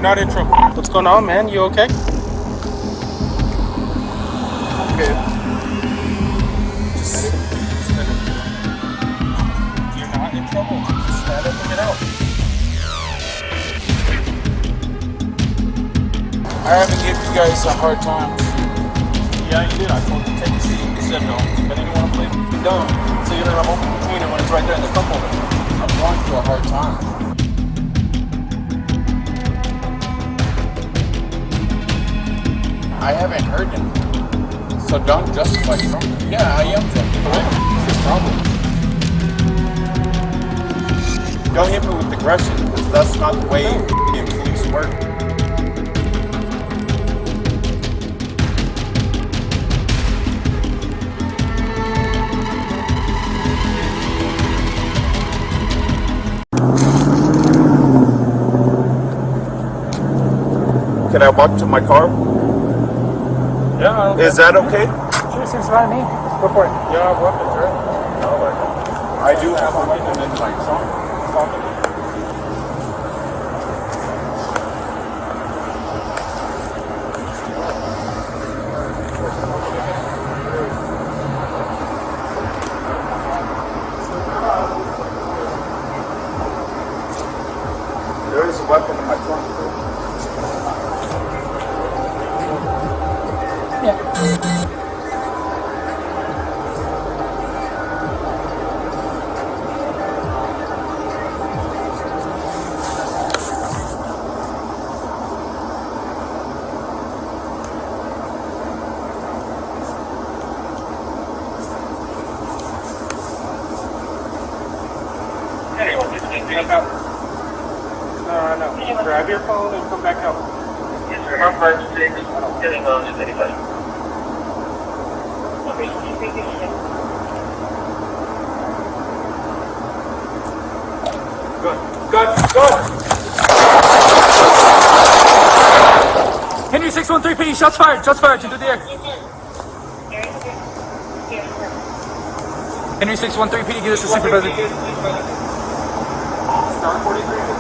You're not in trouble. What's going on, man? You okay? Okay. Just you're not in trouble. Just stand up and get out. I haven't given you guys a hard time. Yeah, you did. I told you to take a seat. You said no. But then you want to play dumb. So you're gonna open between it when it's right there in the cup holder. I'm going through a hard time. I haven't heard him. So don't justify drunk. Yeah, I am drunk. What's the problem? Don't hit me with aggression, because that's not the way police work. Can I walk to my car? Yeah. Is that okay? Sure, seems fine to me. Go for it. Yeah, I have weapons, right? No, I do have a weapon in my trunk. There is a weapon in my trunk. Yeah. No. Grab your phone and come back out. Yes, sir. 156, getting on to anybody. Good. Henry 613P, shots fired, 틴트되어. Henry 613P, give us a supervisor. Star 43.